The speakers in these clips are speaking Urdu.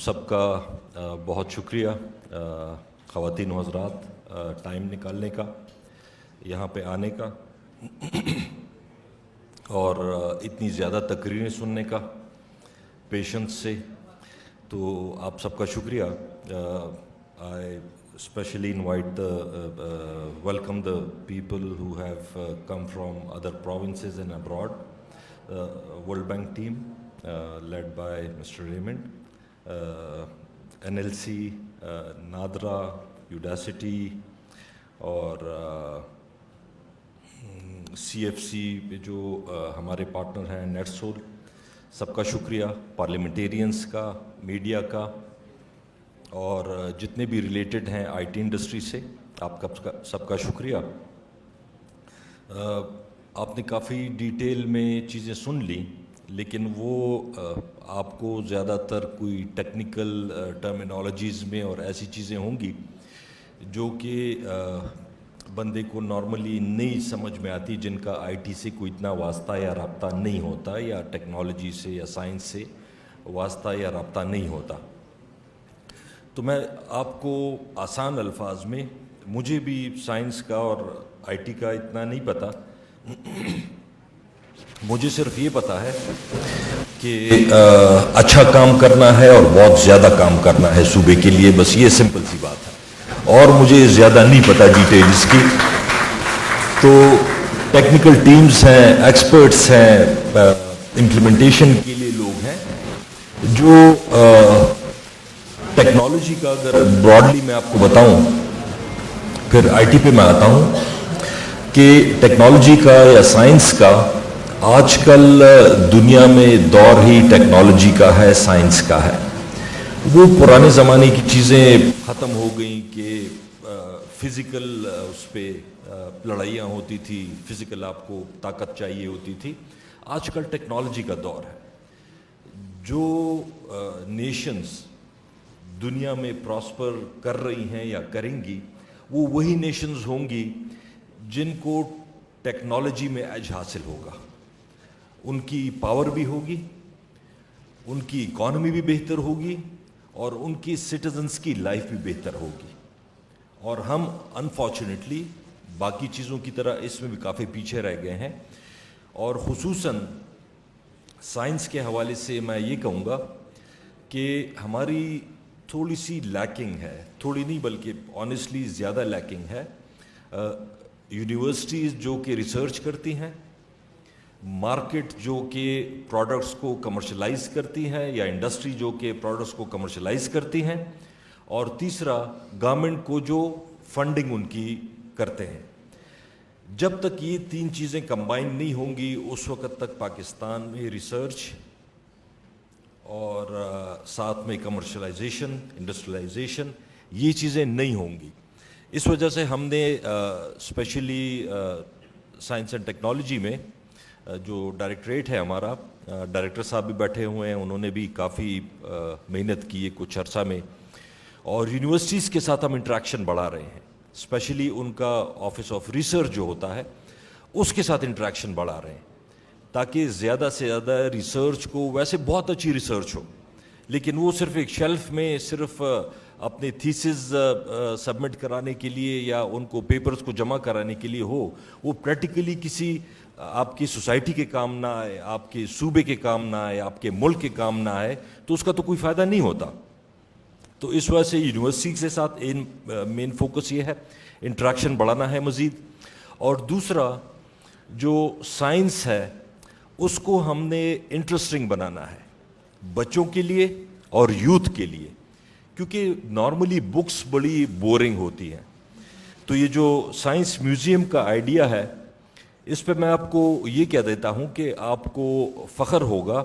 سب کا بہت شکریہ خواتین و حضرات ٹائم نکالنے کا، یہاں پہ آنے کا اور اتنی زیادہ تقریریں سننے کا پیشنس سے، تو آپ سب کا شکریہ۔ I specially invite welcome the people who have come from other provinces and abroad. World Bank team led by Mr. Raymond, NLC, NADRA, Udacity اور CFC پہ جو ہمارے پارٹنر ہیں نیٹ سول، سب کا شکریہ، پارلیمنٹیرینس کا، میڈیا کا، اور جتنے بھی ریلیٹڈ ہیں آئی ٹی انڈسٹری سے، آپ کا سب کا شکریہ۔ آپ نے کافی ڈیٹیل میں چیزیں سن لی، لیکن وہ آپ کو زیادہ تر کوئی ٹیکنیکل ٹرمینالوجیز میں اور ایسی چیزیں ہوں گی جو کہ بندے کو نارملی نہیں سمجھ میں آتی، جن کا آئی ٹی سے کوئی اتنا واسطہ یا رابطہ نہیں ہوتا، یا ٹیکنالوجی سے یا سائنس سے واسطہ یا رابطہ نہیں ہوتا۔ تو میں آپ کو آسان الفاظ میں، مجھے بھی سائنس کا اور آئی ٹی کا اتنا نہیں پتہ، مجھے صرف یہ پتہ ہے کہ اچھا کام کرنا ہے اور بہت زیادہ کام کرنا ہے صوبے کے لیے، بس یہ سمپل سی بات ہے، اور مجھے زیادہ نہیں پتہ ڈیٹیلز کی۔ تو ٹیکنیکل ٹیمز ہیں، ایکسپرٹس ہیں، امپلیمنٹیشن کے لیے لوگ ہیں جو ٹیکنالوجی کا، اگر براڈلی میں آپ کو بتاؤں، پھر آئی ٹی پہ میں آتا ہوں، کہ ٹیکنالوجی کا یا سائنس کا آج کل دنیا میں دور ہی ٹیکنالوجی کا ہے، سائنس کا ہے۔ وہ پرانے زمانے کی چیزیں ختم ہو گئیں کہ فزیکل اس پہ لڑائیاں ہوتی تھی، فزیکل آپ کو طاقت چاہیے ہوتی تھی۔ آج کل ٹیکنالوجی کا دور ہے۔ جو نیشنز دنیا میں پراسپر کر رہی ہیں یا کریں گی، وہ وہی نیشنز ہوں گی جن کو ٹیکنالوجی میں ایج حاصل ہوگا، ان کی پاور بھی ہوگی، ان کی اکانومی بھی بہتر ہوگی، اور ان کی سٹیزنز کی لائف بھی بہتر ہوگی۔ اور ہم انفارچونیٹلی باقی چیزوں کی طرح اس میں بھی کافی پیچھے رہ گئے ہیں، اور خصوصاً سائنس کے حوالے سے میں یہ کہوں گا کہ ہماری تھوڑی سی لیکنگ ہے، تھوڑی نہیں بلکہ آنیسٹلی زیادہ لیکنگ ہے۔ یونیورسٹیز جو کہ ریسرچ کرتی ہیں، مارکیٹ جو کہ پروڈکٹس کو کمرشلائز کرتی ہیں، یا انڈسٹری جو کہ پروڈکٹس کو کمرشلائز کرتی ہیں، اور تیسرا گورنمنٹ کو جو فنڈنگ ان کی کرتے ہیں۔ جب تک یہ تین چیزیں کمبائن نہیں ہوں گی، اس وقت تک پاکستان میں ریسرچ اور ساتھ میں کمرشلائزیشن، انڈسٹریلائزیشن، یہ چیزیں نہیں ہوں گی۔ اس وجہ سے ہم نے اسپیشلی سائنس اینڈ ٹیکنالوجی میں جو ڈائریکٹریٹ ہے ہمارا، ڈائریکٹر صاحب بھی بیٹھے ہوئے ہیں، انہوں نے بھی کافی محنت کی ہے کچھ عرصہ میں، اور یونیورسٹیز کے ساتھ ہم انٹریکشن بڑھا رہے ہیں، اسپیشلی ان کا آفس آف ریسرچ جو ہوتا ہے اس کے ساتھ انٹریکشن بڑھا رہے ہیں، تاکہ زیادہ سے زیادہ ریسرچ کو، ویسے بہت اچھی ریسرچ ہو، لیکن وہ صرف ایک شیلف میں صرف اپنے تھیسز سبمٹ کرانے کے لیے یا ان کو پیپرز کو جمع کرانے کے لیے ہو، وہ پریکٹیکلی کسی آپ کی سوسائٹی کے کام نہ آئے، آپ کے صوبے کے کام نہ آئے، آپ کے ملک کے کام نہ آئے، تو اس کا تو کوئی فائدہ نہیں ہوتا۔ تو اس وجہ سے یونیورسٹی کے ساتھ مین فوکس یہ ہے، انٹریکشن بڑھانا ہے مزید۔ اور دوسرا جو سائنس ہے اس کو ہم نے انٹرسٹنگ بنانا ہے بچوں کے لیے اور یوتھ کے لیے، کیونکہ نارملی بکس بڑی بورنگ ہوتی ہیں۔ تو یہ جو سائنس میوزیم کا آئیڈیا ہے، اس پہ میں آپ کو یہ کہہ دیتا ہوں کہ آپ کو فخر ہوگا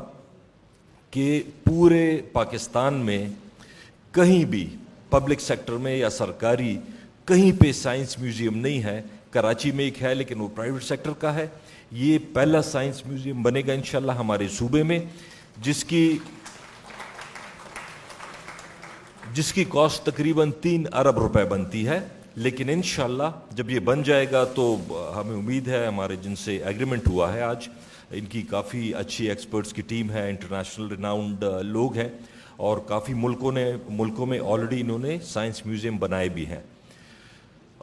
کہ پورے پاکستان میں کہیں بھی پبلک سیکٹر میں یا سرکاری کہیں پہ سائنس میوزیم نہیں ہے۔ کراچی میں ایک ہے، لیکن وہ پرائیویٹ سیکٹر کا ہے۔ یہ پہلا سائنس میوزیم بنے گا انشاءاللہ ہمارے صوبے میں، جس کی کاسٹ تقریباً 3 ارب روپے بنتی ہے، لیکن انشاءاللہ جب یہ بن جائے گا تو ہمیں امید ہے، ہمارے جن سے ایگریمنٹ ہوا ہے آج، ان کی کافی اچھی ایکسپرٹس کی ٹیم ہے، انٹرنیشنل ریناؤنڈ لوگ ہیں، اور کافی ملکوں میں آلریڈی انہوں نے سائنس میوزیم بنائے بھی ہیں.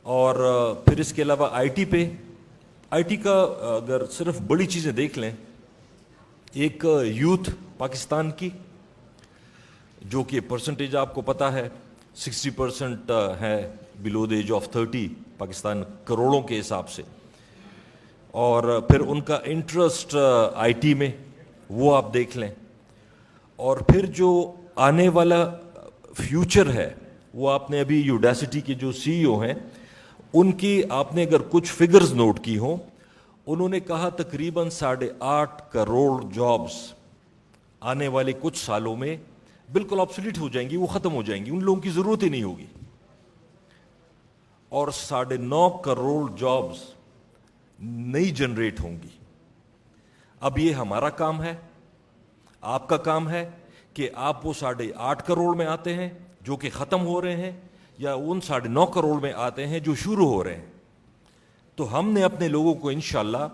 اور پھر اس کے علاوہ آئی ٹی کا اگر صرف بڑی چیزیں دیکھ لیں، ایک یوتھ پاکستان کی جو کہ پرسنٹیج آپ کو پتہ ہے 60% ہے بلو دی ایج آف 30 پاکستان کروڑوں کے حساب سے، اور پھر ان کا انٹرسٹ آئی ٹی میں وہ آپ دیکھ لیں، اور پھر جو آنے والا فیوچر ہے وہ آپ نے ابھی یوڈیسٹی کے جو سی ای او ہیں ان کی آپ نے اگر کچھ فگرز نوٹ کی ہوں، انہوں نے کہا تقریباً 8.5 کروڑ جابز آنے والے کچھ سالوں میں بالکل آبسلیٹ ہو جائیں گی، وہ ختم ہو جائیں گی، ان لوگوں کی ضرورت ہی نہیں ہوگی. اور 9.5 کروڑ جابز نئی جنریٹ ہوں گی. اب یہ ہمارا کام ہے، آپ کا کام ہے کہ آپ وہ 8.5 کروڑ میں آتے ہیں جو کہ ختم ہو رہے ہیں، یا ان 9.5 کروڑ میں آتے ہیں جو شروع ہو رہے ہیں. تو ہم نے اپنے لوگوں کو انشاءاللہ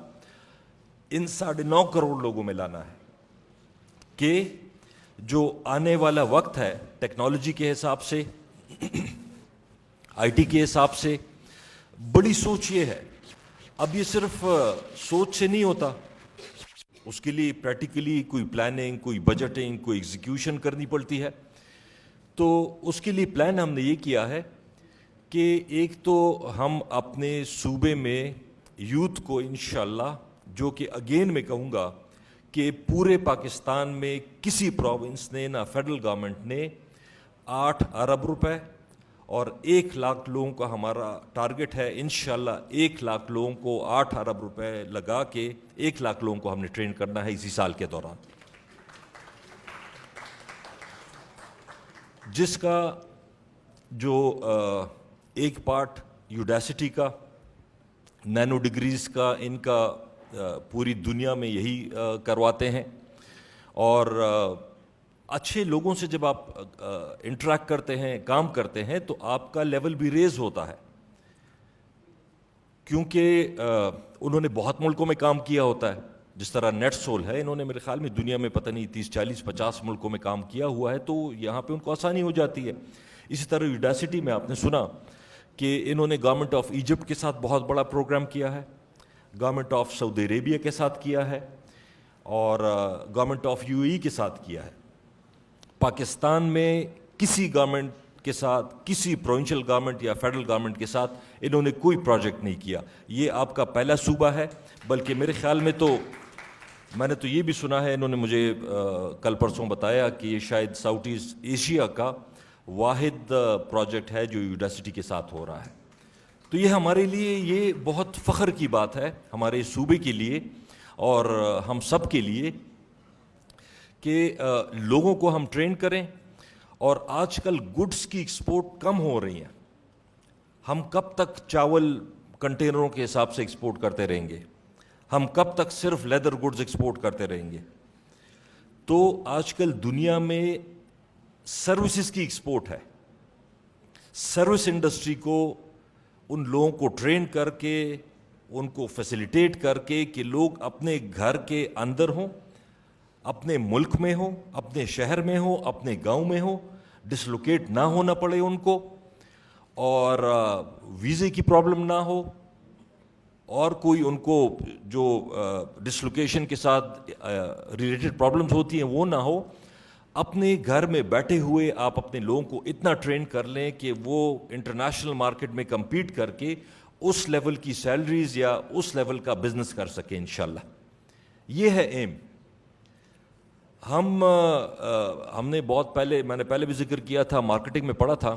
ان 9.5 کروڑ لوگوں میں لانا ہے کہ جو آنے والا وقت ہے ٹیکنالوجی کے حساب سے، آئی ٹی کے حساب سے، بڑی سوچ یہ ہے. اب یہ صرف سوچ سے نہیں ہوتا، اس کے لیے پریکٹیکلی کوئی پلاننگ، کوئی بجٹنگ، کوئی ایگزیکیوشن کرنی پڑتی ہے. تو اس کے لیے پلان ہم نے یہ کیا ہے کہ ایک تو ہم اپنے صوبے میں یوتھ کو انشاءاللہ، جو کہ اگین میں کہوں گا کہ پورے پاکستان میں کسی پروونس نے نہ فیڈرل گورنمنٹ نے 8 ارب روپے اور 1 لاکھ لوگوں کا ہمارا ٹارگٹ ہے انشاءاللہ 1 لاکھ لوگوں کو 8 ارب روپے لگا کے 1 لاکھ لوگوں کو ہم نے ٹرین کرنا ہے اسی سال کے دوران، جس کا جو ایک پارٹ یوڈیسٹی کا، نینو ڈگریز کا، ان کا پوری دنیا میں یہی کرواتے ہیں. اور اچھے لوگوں سے جب آپ انٹریکٹ کرتے ہیں، کام کرتے ہیں، تو آپ کا لیول بھی ریز ہوتا ہے، کیونکہ انہوں نے بہت ملکوں میں کام کیا ہوتا ہے. جس طرح نیٹ سول ہے، انہوں نے میرے خیال میں دنیا میں پتہ نہیں 30 40 50 ملکوں میں کام کیا ہوا ہے، تو یہاں پہ ان کو آسانی ہو جاتی ہے. اسی طرح یوڈیسٹی میں آپ نے سنا کہ انہوں نے گورنمنٹ آف ایجپٹ کے ساتھ بہت بڑا پروگرام کیا ہے، گورنمنٹ آف سعودی عربیہ کے ساتھ کیا ہے، اور گورنمنٹ آف یو اے ای کے ساتھ کیا ہے. پاکستان میں کسی گورنمنٹ کے ساتھ، کسی پروونشل گورنمنٹ یا فیڈرل گورنمنٹ کے ساتھ انہوں نے کوئی پروجیکٹ نہیں کیا. یہ آپ کا پہلا صوبہ ہے. بلکہ میرے خیال میں تو میں نے تو یہ بھی سنا ہے، انہوں نے مجھے کل پرسوں بتایا کہ یہ شاید ساؤتھ ایسٹ ایشیا کا واحد پروجیکٹ ہے جو یوڈیسٹی کے ساتھ ہو رہا ہے. تو یہ ہمارے لیے یہ بہت فخر کی بات ہے، ہمارے صوبے کے لیے اور ہم سب کے لیے، کہ لوگوں کو ہم ٹرین کریں. اور آج کل گڈس کی ایکسپورٹ کم ہو رہی ہیں. ہم کب تک چاول کنٹینروں کے حساب سے ایکسپورٹ کرتے رہیں گے؟ ہم کب تک صرف لیدر گڈز ایکسپورٹ کرتے رہیں گے؟ تو آج کل دنیا میں سروسز کی ایکسپورٹ ہے. سروس انڈسٹری کو، ان لوگوں کو ٹرین کر کے، ان کو فیسیلیٹیٹ کر کے کہ لوگ اپنے گھر کے اندر ہوں، اپنے ملک میں ہوں، اپنے شہر میں ہوں، اپنے گاؤں میں ہوں، ڈسلوکیٹ نہ ہونا پڑے ان کو، اور ویزے کی پرابلم نہ ہو، اور کوئی ان کو جو ڈسلوکیشن کے ساتھ ریلیٹڈ پرابلمز ہوتی ہیں وہ نہ ہو. اپنے گھر میں بیٹھے ہوئے آپ اپنے لوگوں کو اتنا ٹرین کر لیں کہ وہ انٹرنیشنل مارکیٹ میں کمپیٹ کر کے اس لیول کی سیلریز یا اس لیول کا بزنس کر سکیں انشاءاللہ. یہ ہے ایم. ہم نے بہت پہلے، میں نے پہلے بھی ذکر کیا تھا، مارکیٹنگ میں پڑھا تھا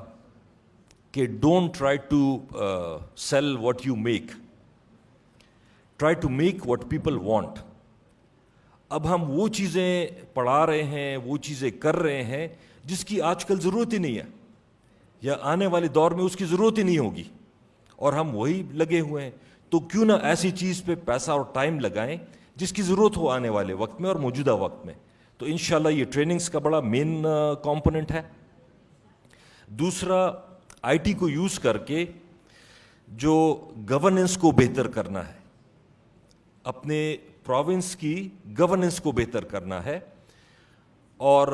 کہ don't try to sell what you make, try to make what people want. اب ہم وہ چیزیں پڑھا رہے ہیں، وہ چیزیں کر رہے ہیں جس کی آج کل ضرورت ہی نہیں ہے، یا آنے والے دور میں اس کی ضرورت ہی نہیں ہوگی، اور ہم وہی لگے ہوئے ہیں. تو کیوں نہ ایسی چیز پہ پیسہ اور ٹائم لگائیں جس کی ضرورت ہو آنے والے وقت میں اور موجودہ وقت میں. تو انشاءاللہ یہ ٹریننگز کا بڑا مین کمپوننٹ ہے. دوسرا، آئی ٹی کو یوز کر کے جو گورننس کو بہتر کرنا ہے، اپنے پروونس کی گورننس کو بہتر کرنا ہے. اور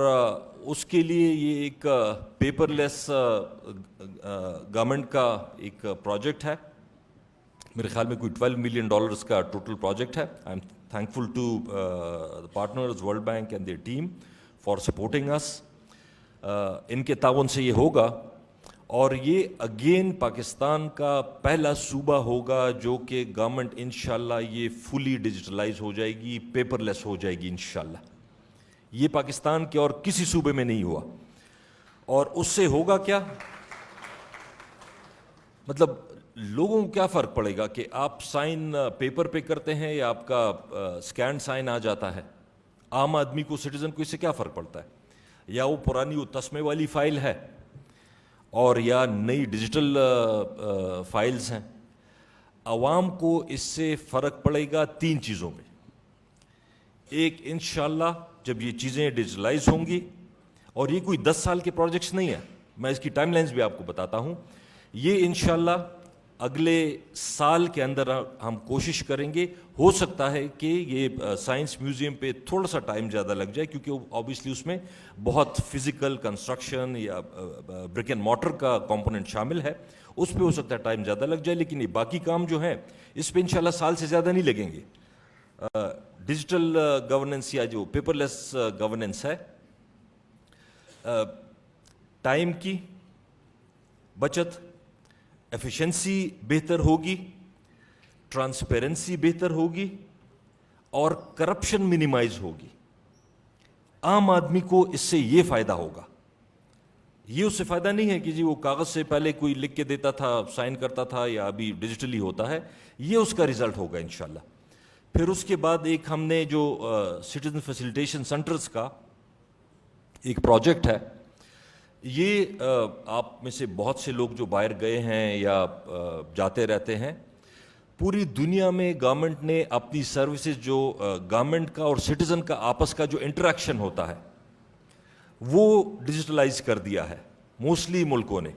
اس کے لیے یہ ایک پیپر لیس گورنمنٹ کا ایک پروجیکٹ ہے. میرے خیال میں کوئی $12 ملین کا ٹوٹل پروجیکٹ ہے. I am thankful to the partners, World Bank and their team for supporting us. ان کے تعاون سے یہ ہوگا, اور یہ اگین پاکستان کا پہلا صوبہ ہوگا جو کہ گورنمنٹ انشاءاللہ یہ فلی ڈیجیٹلائز ہو جائے گی, پیپر لیس ہو جائے گی انشاءاللہ. یہ پاکستان کے اور کسی صوبے میں نہیں ہوا. اور اس سے ہوگا کیا, مطلب لوگوں کو کیا فرق پڑے گا کہ آپ سائن پیپر پہ کرتے ہیں یا آپ کا اسکین سائن آ جاتا ہے. عام آدمی کو, سٹیزن کو اس سے کیا فرق پڑتا ہے, یا وہ پرانی وہ تسمے والی فائل ہے اور یا نئی ڈیجیٹل فائلز ہیں. عوام کو اس سے فرق پڑے گا 3 چیزوں میں. ایک, انشاءاللہ جب یہ چیزیں ڈیجیٹلائز ہوں گی, اور یہ کوئی 10 سال کے پروجیکٹس نہیں ہیں, میں اس کی ٹائم لائنز بھی آپ کو بتاتا ہوں. یہ انشاءاللہ اگلے سال کے اندر ہم کوشش کریں گے. ہو سکتا ہے کہ یہ سائنس میوزیم پہ تھوڑا سا ٹائم زیادہ لگ جائے, کیونکہ آبویسلی اس میں بہت فزیکل کنسٹرکشن یا برک اینڈ مارٹر کا کمپوننٹ شامل ہے, اس پہ ہو سکتا ہے ٹائم زیادہ لگ جائے. لیکن یہ باقی کام جو ہیں اس پہ انشاءاللہ سال سے زیادہ نہیں لگیں گے. ڈیجیٹل گورننس یا جو پیپر لیس گورننس ہے, ٹائم کی بچت, ایفیشنسی بہتر ہوگی, ٹرانسپیرنسی بہتر ہوگی, اور کرپشن منیمائز ہوگی. عام آدمی کو اس سے یہ فائدہ ہوگا. یہ اس سے فائدہ نہیں ہے کہ جی وہ کاغذ سے پہلے کوئی لکھ کے دیتا تھا, سائن کرتا تھا, یا ابھی ڈیجیٹلی ہوتا ہے. یہ اس کا ریزلٹ ہوگا انشاءاللہ. پھر اس کے بعد ایک ہم نے جو سٹیزن فیسیلیٹیشن سینٹرز کا ایک پروجیکٹ ہے. یہ آپ میں سے بہت سے لوگ جو باہر گئے ہیں یا جاتے رہتے ہیں, پوری دنیا میں گورنمنٹ نے اپنی سروسز جو گورنمنٹ کا اور سٹیزن کا آپس کا جو انٹریکشن ہوتا ہے وہ ڈیجیٹلائز کر دیا ہے موسٹلی ملکوں نے.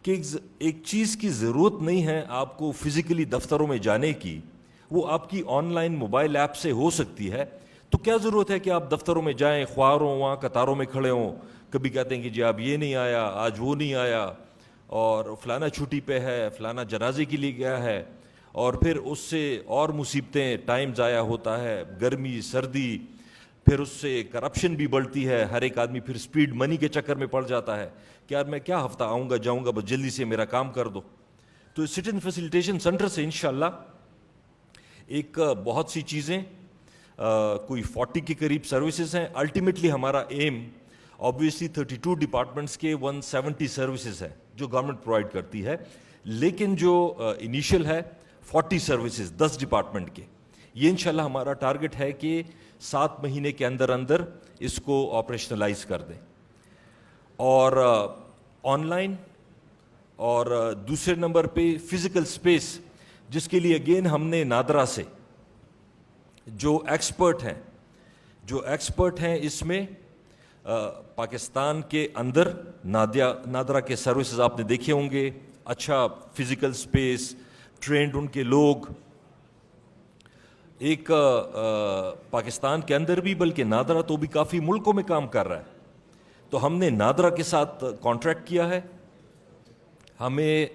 کہ ایک چیز کی ضرورت نہیں ہے آپ کو فزیکلی دفتروں میں جانے کی, وہ آپ کی آن لائن موبائل ایپ سے ہو سکتی ہے. تو کیا ضرورت ہے کہ آپ دفتروں میں جائیں, خوار ہوں, وہاں قطاروں میں کھڑے ہوں, کبھی کہتے ہیں کہ جی آپ یہ نہیں آیا, آج وہ نہیں آیا, اور فلانا چھٹی پہ ہے, فلانا جنازے کے لیے گیا ہے, اور پھر اس سے اور مصیبتیں, ٹائم ضائع ہوتا ہے, گرمی سردی, پھر اس سے کرپشن بھی بڑھتی ہے. ہر ایک آدمی پھر سپیڈ منی کے چکر میں پڑ جاتا ہے کہ یار میں کیا ہفتہ آؤں گا جاؤں گا, بس جلدی سے میرا کام کر دو. تو سٹیزن فیسیلیٹیشن سینٹر سے انشاءاللہ ایک بہت سی چیزیں, کوئی 40 کے قریب سروسز ہیں. الٹیمیٹلی ہمارا ایم obviously 32 ڈپارٹمنٹس کے 170 سروسز ہیں جو گورنمنٹ پرووائڈ کرتی ہے, لیکن جو انیشیل ہے 40 سروسز 10 ڈپارٹمنٹ کے. یہ انشاءاللہ ہمارا ٹارگٹ ہے کہ 7 مہینے کے اندر اندر اس کو آپریشنلائز کر دیں. اور آن لائن, اور دوسرے نمبر پہ فزیکل سپیس, جس کے لیے اگین ہم نے نادرا سے جو ایکسپرٹ ہیں اس میں, پاکستان کے اندر نادرا کے سروسز آپ نے دیکھے ہوں گے, اچھا فزیکل سپیس, ٹرینڈ ان کے لوگ, ایک پاکستان کے اندر بھی بلکہ نادرا تو بھی کافی ملکوں میں کام کر رہا ہے. تو ہم نے نادرا کے ساتھ کانٹریکٹ کیا ہے. ہمیں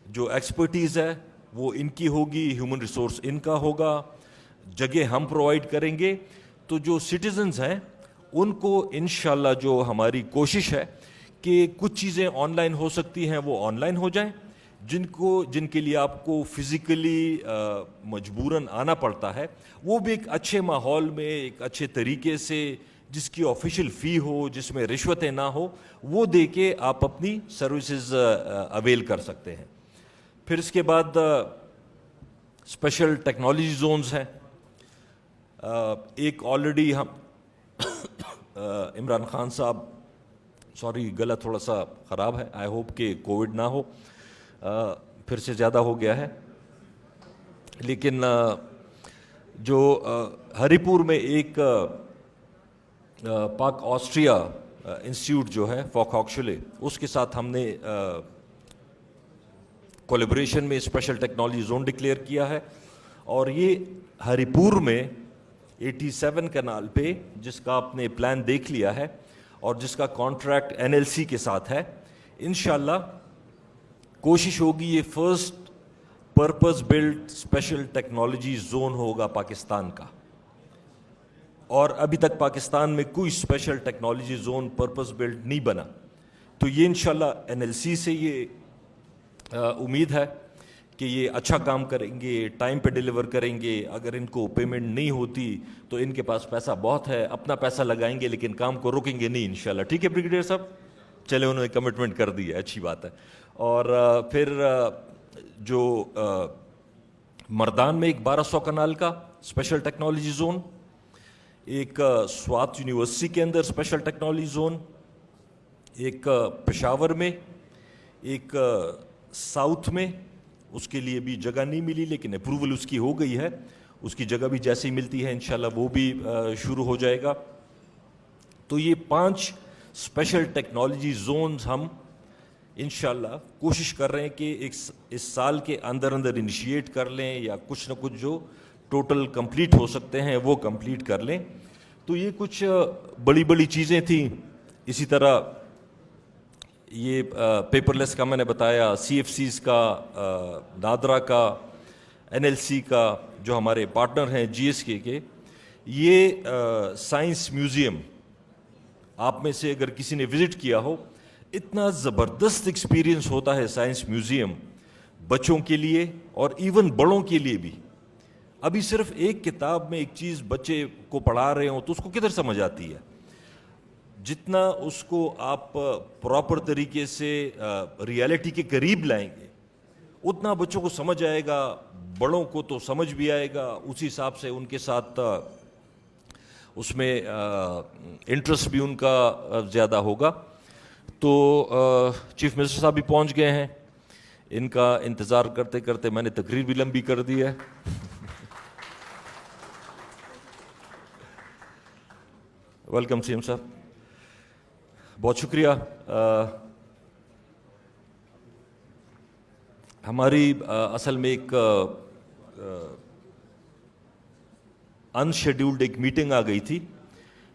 جو ایکسپرٹیز ہے وہ ان کی ہوگی, ہیومن ریسورس ان کا ہوگا, جگہ ہم پرووائڈ کریں گے. تو جو سٹیزنز ہیں ان کو انشاءاللہ جو ہماری کوشش ہے کہ کچھ چیزیں آن لائن ہو سکتی ہیں وہ آن لائن ہو جائیں, جن کے لیے آپ کو فزیکلی مجبوراً آنا پڑتا ہے وہ بھی ایک اچھے ماحول میں, ایک اچھے طریقے سے, جس کی آفیشیل فی ہو, جس میں رشوتیں نہ ہو, وہ دے کے آپ اپنی سروسز اویل کر سکتے ہیں. پھر اس کے بعد اسپیشل ٹیکنالوجی زونز ہیں. ایک آلریڈی ہم عمران خان صاحب, سوری گلا تھوڑا سا خراب ہے, آئی ہوپ کہ کووڈ نہ ہو, پھر سے زیادہ ہو گیا ہے. لیکن جو ہری پور میں ایک پاک آسٹریا انسٹیٹیوٹ جو ہے فوک ہاکشلے, اس کے ساتھ ہم نے کولیبریشن میں اسپیشل ٹیکنالوجی زون ڈکلیئر کیا ہے. اور یہ ہری پور میں 87 کنال پہ جس کا آپ نے پلان دیکھ لیا ہے اور جس کا کانٹریکٹ NLC کے ساتھ ہے، انشاءاللہ کوشش ہوگی یہ first purpose built special technology zone ہوگا پاکستان کا. اور ابھی تک پاکستان میں کوئی special technology zone purpose built نہیں بنا. تو یہ انشاءاللہ NLC سے یہ امید ہے کہ یہ اچھا کام کریں گے، ٹائم پہ ڈیلیور کریں گے. اگر ان کو پیمنٹ نہیں ہوتی تو ان کے پاس پیسہ بہت ہے، اپنا پیسہ لگائیں گے لیکن کام کو روکیں گے نہیں انشاءاللہ. ٹھیک ہے بریگیڈیئر صاحب؟ چلے انہوں نے کمٹمنٹ کر دی ہے، اچھی بات ہے. اور پھر جو مردان میں ایک 1200 کنال کا اسپیشل ٹیکنالوجی زون، ایک سوات یونیورسٹی کے اندر اسپیشل ٹیکنالوجی زون، ایک پشاور میں، ایک ساؤتھ میں. اس کے لیے بھی جگہ نہیں ملی لیکن اپروول اس کی ہو گئی ہے. اس کی جگہ بھی جیسے ہی ملتی ہے انشاءاللہ وہ بھی شروع ہو جائے گا. تو یہ 5 اسپیشل ٹیکنالوجی زونز ہم انشاءاللہ کوشش کر رہے ہیں کہ اس سال کے اندر انیشیٹ کر لیں یا کچھ نہ کچھ جو ٹوٹل کمپلیٹ ہو سکتے ہیں وہ کمپلیٹ کر لیں. تو یہ کچھ بڑی بڑی چیزیں تھیں. اسی طرح یہ پیپر لیس کا میں نے بتایا، CFCs کا، نادرا کا، NLC کا، جو ہمارے پارٹنر ہیں GSK کے. یہ سائنس میوزیم آپ میں سے اگر کسی نے وزٹ کیا ہو، اتنا زبردست ایکسپیرینس ہوتا ہے سائنس میوزیم بچوں کے لیے اور ایون بڑوں کے لیے بھی. ابھی صرف ایک کتاب میں ایک چیز بچے کو پڑھا رہے ہوں تو اس کو کدھر سمجھ آتی ہے. جتنا اس کو آپ پراپر طریقے سے ریالٹی کے قریب لائیں گے اتنا بچوں کو سمجھ آئے گا، بڑوں کو تو سمجھ بھی آئے گا. اسی حساب سے ان کے ساتھ اس میں انٹرسٹ بھی ان کا زیادہ ہوگا. تو چیف منسٹر صاحب بھی پہنچ گئے ہیں. ان کا انتظار کرتے کرتے میں نے تقریر بھی لمبی کر دی ہے. ویلکم CM صاحب، بہت شکریہ. ہماری اصل میں ایک ان شیڈیولڈ ایک میٹنگ آ گئی تھی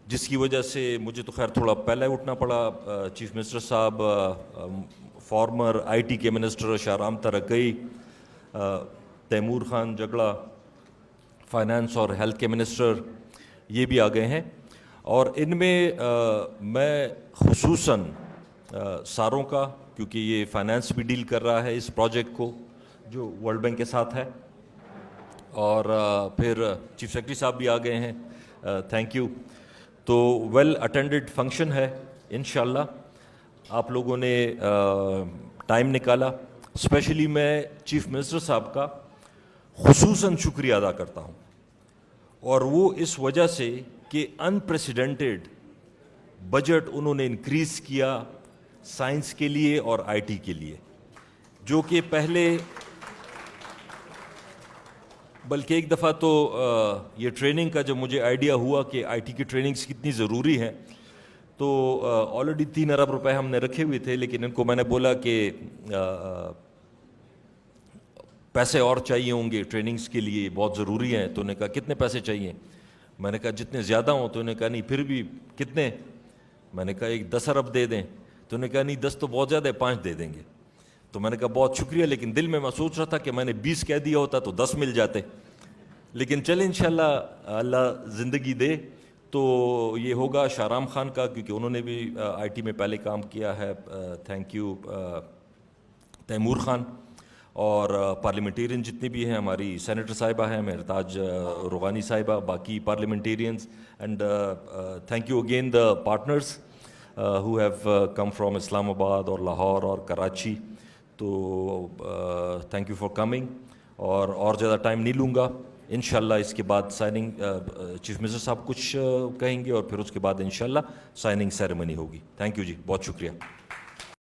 جس کی وجہ سے مجھے تو خیر تھوڑا پہلے اٹھنا پڑا. چیف منسٹر صاحب، فارمر IT کے minister شاہرام Tarakai, Timur Khan جگڑا finance اور ہیلتھ کے منسٹر، یہ بھی آ گئے ہیں. اور ان میں میں خصوصاً ساروں کا، کیونکہ یہ فائنانس بھی ڈیل کر رہا ہے اس پروجیکٹ کو جو ورلڈ بینک کے ساتھ ہے. اور پھر چیف سیکرٹری صاحب بھی آ گئے ہیں، تھینک یو. تو ویل اٹینڈڈ فنکشن ہے انشاءاللہ. آپ لوگوں نے ٹائم نکالا. اسپیشلی میں چیف منسٹر صاحب کا خصوصاً شکریہ ادا کرتا ہوں، اور وہ اس وجہ سے کہ انپریسیڈنٹڈ بجٹ انہوں نے انکریز کیا سائنس کے لیے اور IT کے لیے، جو کہ پہلے بلکہ ایک دفعہ تو یہ ٹریننگ کا جب مجھے آئیڈیا ہوا کہ IT کی ٹریننگز کتنی ضروری ہیں تو آلریڈی 3 ارب روپے ہم نے رکھے ہوئے تھے، لیکن ان کو میں نے بولا کہ پیسے اور چاہیے ہوں گے ٹریننگز کے لیے، بہت ضروری ہیں. تو انہوں نے کہا کتنے پیسے چاہیے؟ میں نے کہا جتنے زیادہ ہوں. تو انہوں نے کہا نہیں پھر بھی کتنے؟ میں نے کہا ایک 10 ارب دے دیں. تو انہوں نے کہا نہیں 10 تو بہت زیادہ ہے، 5 دے دیں گے. تو میں نے کہا بہت شکریہ، لیکن دل میں سوچ رہا تھا کہ میں نے 20 کہہ دیا ہوتا تو 10 مل جاتے. لیکن چلیں انشاءاللہ اللہ زندگی دے تو یہ ہوگا. شاہرام خان کا، کیونکہ انہوں نے بھی IT میں پہلے کام کیا ہے، تھینک یو. تیمور خان اور پارلیمنٹیرین جتنے بھی ہیں، ہماری سینیٹر صاحبہ ہیں، مہرتاج روغانی صاحبہ، باقی parliamentarians, and thank you again the partners who have come from اسلام آباد اور لاہور اور کراچی. تو تھینک یو فار کمنگ. اور زیادہ ٹائم نہیں لوں گا. انشاءاللہ اس کے بعد سائننگ چیف منسٹر صاحب کچھ کہیں گے اور پھر اس کے بعد انشاءاللہ سائننگ سیریمنی ہوگی. تھینک یو جی، بہت شکریہ.